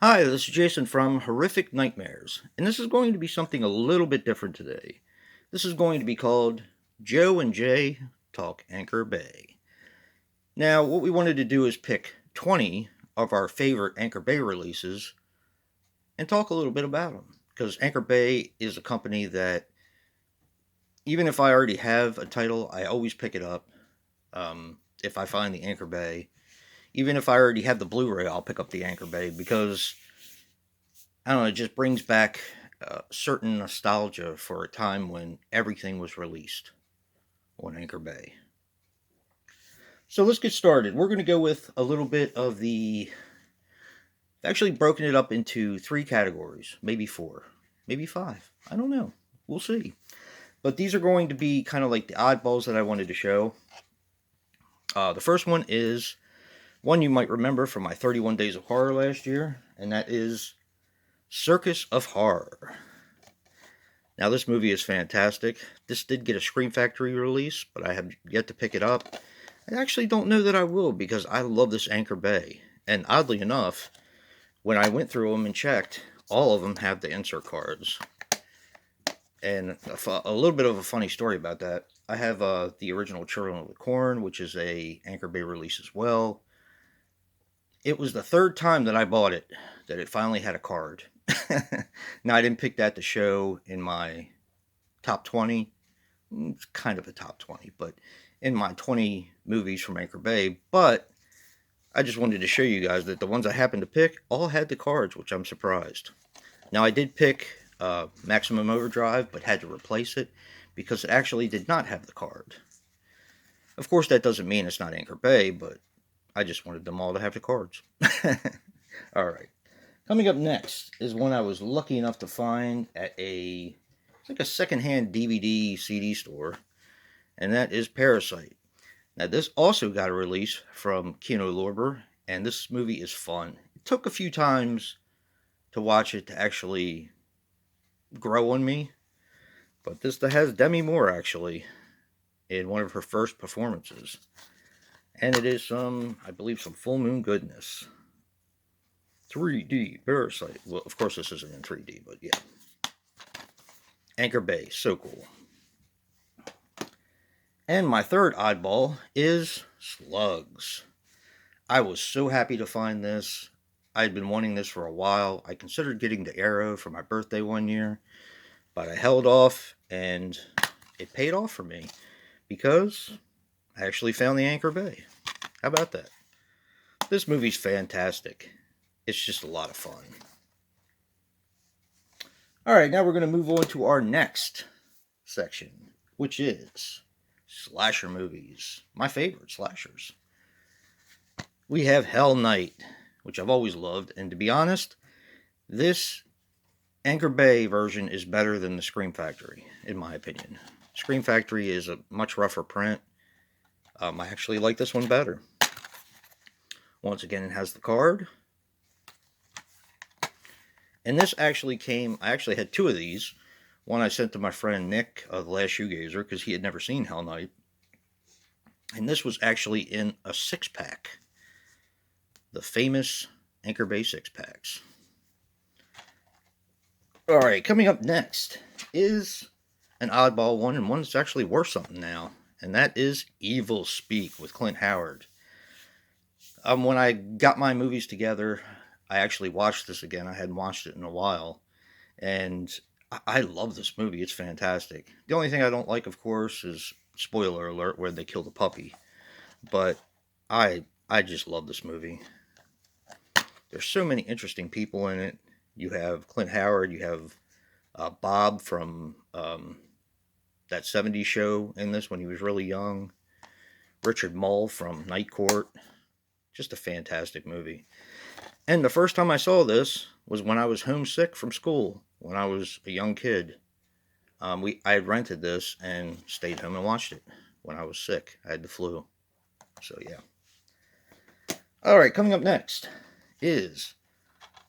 Hi, this is Jason from Horrific Nightmares, and this is going to be something a little bit different today. This is going to be called Joe and Jay Talk Anchor Bay. Now, what we wanted to do is pick 20 of our favorite Anchor Bay releases and talk a little bit about them. Because Anchor Bay is a company that, even if I already have a title, I always pick it up if I find the Anchor Bay. Even if I already have the Blu-ray, I'll pick up the Anchor Bay because I don't know, it just brings back certain nostalgia for a time when everything was released on Anchor Bay. So let's get started. We're going to go with a little bit of the. I've actually broken it up into three categories, maybe four, maybe five. I don't know. We'll see. But these are going to be kind of like the oddballs that I wanted to show. The first one is one you might remember from my 31 Days of Horror last year, and that is Circus of Horror. Now, this movie is fantastic. This did get a Scream Factory release, but I have yet to pick it up. I actually don't know that I will because I love this Anchor Bay. And oddly enough, when I went through them and checked, all of them have the insert cards. And a little bit of a funny story about that. I have the original Children of the Corn, which is a Anchor Bay release as well. It was the third time that I bought it that it finally had a card. Now, I didn't pick that to show in my top 20. It's kind of a top 20, but in my 20 movies from Anchor Bay. But I just wanted to show you guys that the ones I happened to pick all had the cards, which I'm surprised. Now, I did pick Maximum Overdrive, but had to replace it because it actually did not have the card. Of course, that doesn't mean it's not Anchor Bay, but I just wanted them all to have the cards. All right. Coming up next is one I was lucky enough to find at it's like a secondhand DVD CD store, and that is Parasite. Now, this also got a release from Kino Lorber, and this movie is fun. It took a few times to watch it to actually grow on me, but this has Demi Moore actually in one of her first performances, and it is I believe some full moon goodness. 3D Parasite. Well, of course this isn't in 3D, but yeah. Anchor Bay, so cool. And my third oddball is Slugs. I was so happy to find this. I had been wanting this for a while. I considered getting the Arrow for my birthday one year, but I held off, and it paid off for me because I actually found the Anchor Bay. How about that? This movie's fantastic. It's just a lot of fun. Alright, now we're going to move on to our next section, which is slasher movies. My favorite slashers. We have Hell Night, which I've always loved, and to be honest, this Anchor Bay version is better than the Scream Factory, in my opinion. Scream Factory is a much rougher print. I actually like this one better. Once again, it has the card. And this actually I actually had two of these. One I sent to my friend Nick, The Last Shoegazer, because he had never seen Hell Night. And this was actually in a 6-pack. The famous Anchor Bay 6-packs. Alright, coming up next is an oddball one, and one that's actually worth something now. And that is Evil Speak with Clint Howard. When I got my movies together, I actually watched this again. I hadn't watched it in a while. And I love this movie. It's fantastic. The only thing I don't like, of course, is, spoiler alert, where they kill the puppy. But I just love this movie. There's so many interesting people in it. You have Clint Howard. You have Bob from that 70s show in this when he was really young. Richard Mull from Night Court. Just a fantastic movie. And the first time I saw this was when I was homesick from school, when I was a young kid. I had rented this and stayed home and watched it when I was sick. I had the flu. So, yeah. Alright, coming up next is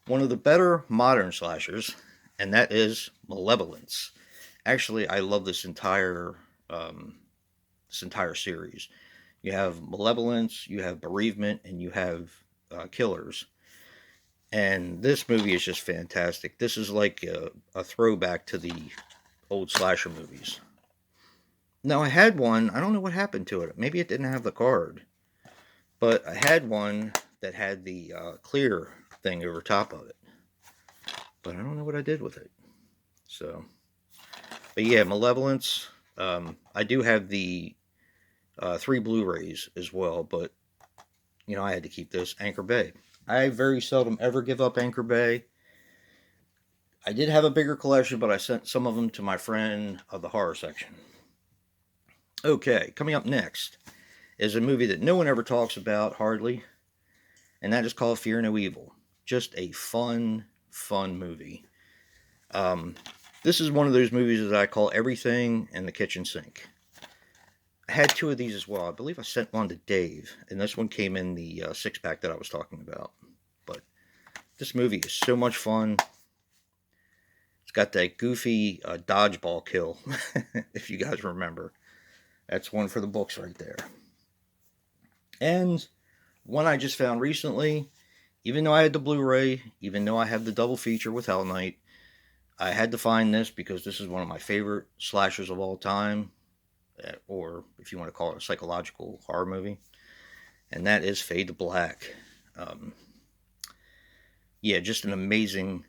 one of the better modern slashers, and that is Malevolence. Actually, I love this entire series. You have Malevolence, you have Bereavement, and you have Killers. And this movie is just fantastic. This is like a throwback to the old slasher movies. Now, I had one, I don't know what happened to it. Maybe it didn't have the card. But I had one that had the clear thing over top of it. But I don't know what I did with it. So, but yeah, Malevolence. I do have the 3 Blu-rays as well, but I had to keep this. Anchor Bay. I very seldom ever give up Anchor Bay. I did have a bigger collection, but I sent some of them to my friend of the horror section. Okay, coming up next is a movie that no one ever talks about, hardly, and that is called Fear No Evil. Just a fun movie. This is one of those movies that I call everything in the kitchen sink. I had 2 of these as well. I believe I sent one to Dave, and this one came in the 6-pack that I was talking about. But this movie is so much fun. It's got that goofy dodgeball kill, if you guys remember. That's one for the books right there. And one I just found recently, even though I had the Blu-ray, even though I have the double feature with Hell Night, I had to find this because this is one of my favorite slashers of all time, or if you want to call it a psychological horror movie, and that is Fade to Black. Yeah, just an amazing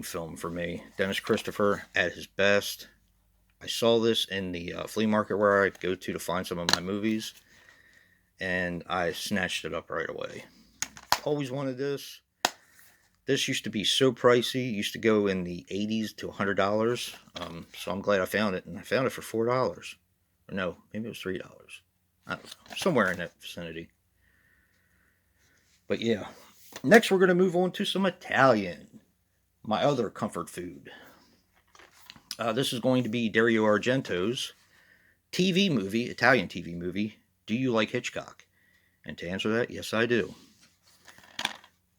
film for me. Dennis Christopher at his best. I saw this in the flea market where I go to find some of my movies, and I snatched it up right away. Always wanted this. This used to be so pricey. It used to go in the $80s to $100. So I'm glad I found it, and I found it for $4. Or no, maybe it was $3. I don't know. Somewhere in that vicinity. But yeah. Next, we're going to move on to some Italian. My other comfort food. This is going to be Dario Argento's Italian TV movie, Do You Like Hitchcock? And to answer that, yes, I do.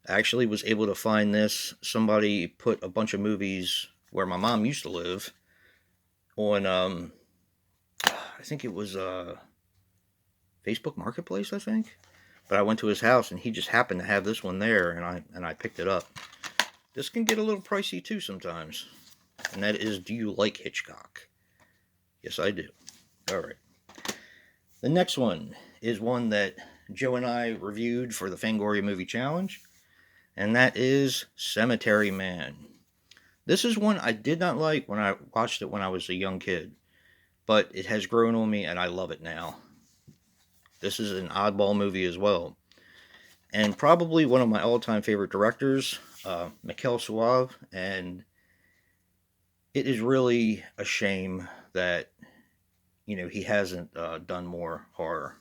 I actually was able to find this. Somebody put a bunch of movies where my mom used to live on, I think it was Facebook Marketplace, I think. But I went to his house, and he just happened to have this one there, and I picked it up. This can get a little pricey, too, sometimes. And that is, Do You Like Hitchcock? Yes, I do. All right. The next one is one that Joe and I reviewed for the Fangoria Movie Challenge, and that is Cemetery Man. This is one I did not like when I watched it when I was a young kid, but it has grown on me, and I love it now. This is an oddball movie as well. And probably one of my all-time favorite directors, Mikel Suave, and it is really a shame that, he hasn't done more horror.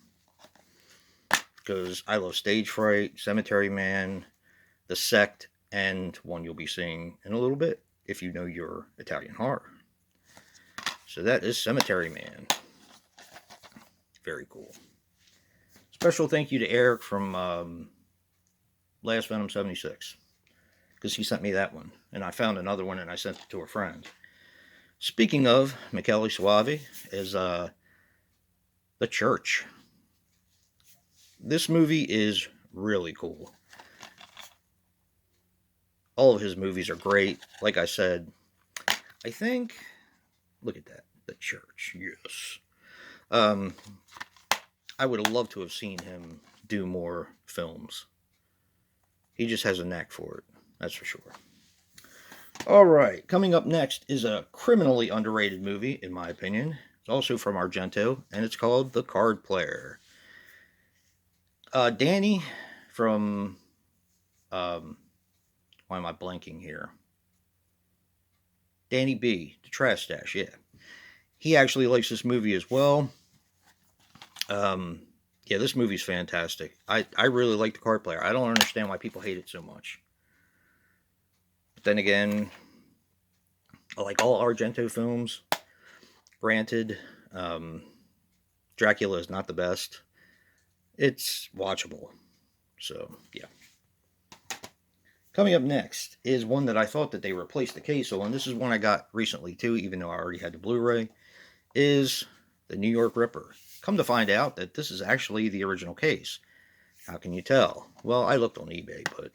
Because I love Stage Fright, Cemetery Man, The Sect, and one you'll be seeing in a little bit if you know your Italian horror. So that is Cemetery Man. Very cool. Special thank you to Eric from Last Venom 76. Because he sent me that one. And I found another one and I sent it to a friend. Speaking of Michele Soavi, is The Church. This movie is really cool. All of his movies are great. Like I said, I think, look at that, The Church, yes. I would have loved to have seen him do more films. He just has a knack for it, that's for sure. Alright, coming up next is a criminally underrated movie, in my opinion. It's also from Argento, and it's called The Card Player. Danny from, why am I blanking here? Danny B, the Trash Stash, yeah. He actually likes this movie as well. Yeah, this movie's fantastic. I really like The Card Player. I don't understand why people hate it so much. But then again, I like all Argento films. Granted, Dracula is not the best. It's watchable. So, yeah. Coming up next is one that I thought that they replaced the case on. This is one I got recently too, even though I already had the Blu-ray. Is the New York Ripper. Come to find out that this is actually the original case. How can you tell? Well, I looked on eBay, but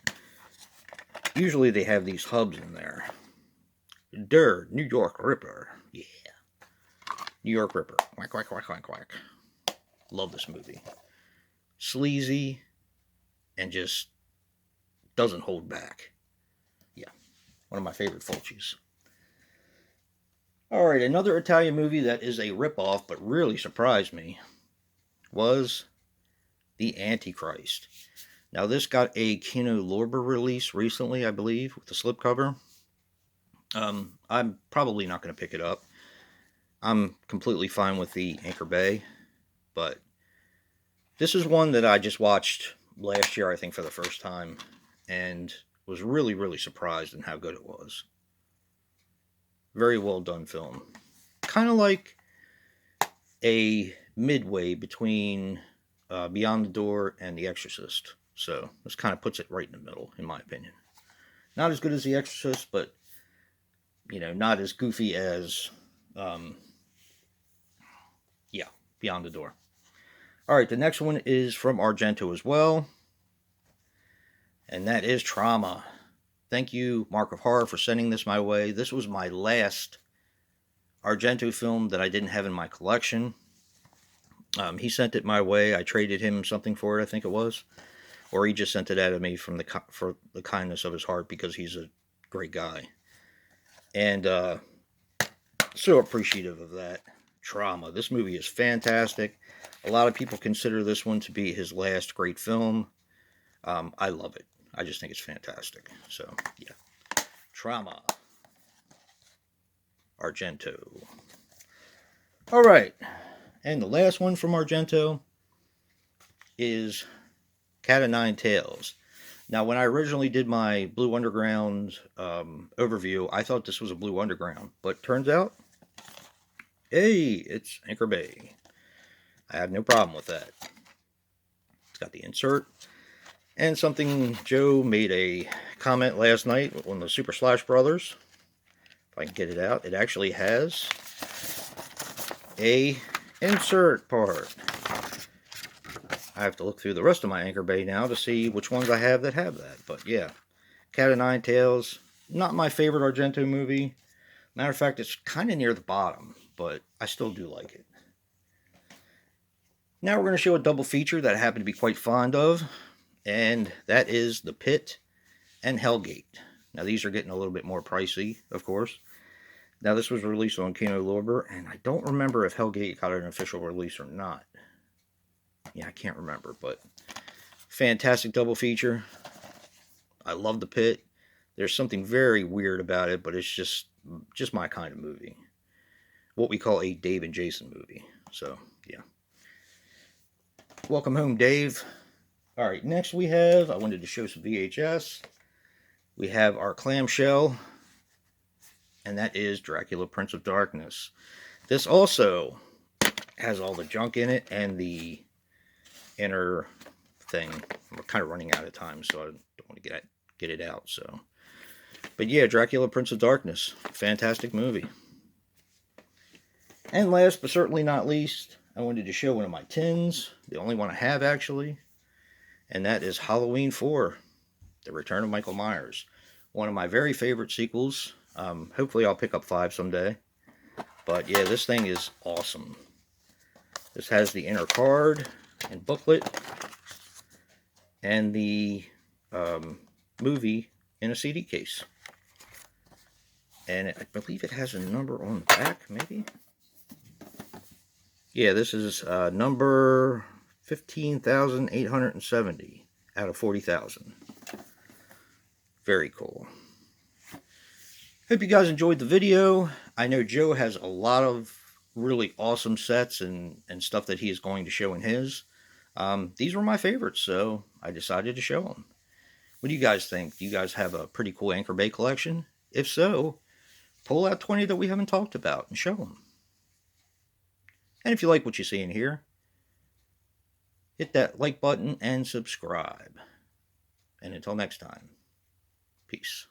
Usually they have these hubs in there. Der New York Ripper. Yeah. New York Ripper. Quack, quack, quack, quack, quack. Love this movie. Sleazy and just doesn't hold back. Yeah. One of my favorite Fulcis. Alright, another Italian movie that is a ripoff but really surprised me was The AntiChrist. Now this got a Kino Lorber release recently, I believe, with the slipcover. I'm probably not going to pick it up. I'm completely fine with the Anchor Bay, but this is one that I just watched last year, I think, for the first time, and was really, really surprised in how good it was. Very well done film. Kind of like a midway between Beyond the Door and The Exorcist. So this kind of puts it right in the middle, in my opinion. Not as good as The Exorcist, but, you know, not as goofy as, Beyond the Door. Alright, the next one is from Argento as well. And that is Trauma. Thank you, Mark of Horror, for sending this my way. This was my last Argento film that I didn't have in my collection. He sent it my way. I traded him something for it, I think it was. Or he just sent it out of me for the kindness of his heart, because he's a great guy. And so appreciative of that. Trauma. This movie is fantastic. A lot of people consider this one to be his last great film. I love it. I just think it's fantastic. So, yeah. Trauma. Argento. Alright. And the last one from Argento is Cat o' Nine Tails. Now, when I originally did my Blue Underground overview, I thought this was a Blue Underground. But turns out, hey, it's Anchor Bay. I have no problem with that. It's got the insert. And something, Joe made a comment last night on the Super Slash Brothers. If I can get it out, it actually has a insert part. I have to look through the rest of my Anchor Bay now to see which ones I have that. But yeah, Cat o' Nine Tails, not my favorite Argento movie. Matter of fact, it's kind of near the bottom, but I still do like it. Now we're going to show a double feature that I happen to be quite fond of, and that is The Pit and Hellgate. Now these are getting a little bit more pricey, of course. Now this was released on Kino Lorber, and I don't remember if Hellgate got an official release or not. Yeah, I can't remember, but fantastic double feature. I love The Pit. There's something very weird about it, but it's just my kind of movie. What we call a Dave and Jason movie. So, yeah. Welcome home, Dave. Alright, next we have, I wanted to show some VHS. We have our clamshell, and that is Dracula, Prince of Darkness. This also has all the junk in it and the inner thing. I'm kind of running out of time, so I don't want to get it out. So, but yeah, Dracula, Prince of Darkness, fantastic movie. And last but certainly not least, I wanted to show one of my tins, the only one I have actually, and that is Halloween 4, The Return of Michael Myers. One of my very favorite sequels. Hopefully I'll pick up 5 someday. But yeah, this thing is awesome. This has the inner card and booklet, and the movie in a CD case. And I believe it has a number on the back, maybe? Yeah, this is number 15,870 out of 40,000. Very cool. Hope you guys enjoyed the video. I know Joe has a lot of really awesome sets and stuff that he is going to show in his. These were my favorites, so I decided to show them. What do you guys think? Do you guys have a pretty cool Anchor Bay collection? If so, pull out 20 that we haven't talked about and show them. And if you like what you see in here, hit that like button and subscribe. And until next time, peace.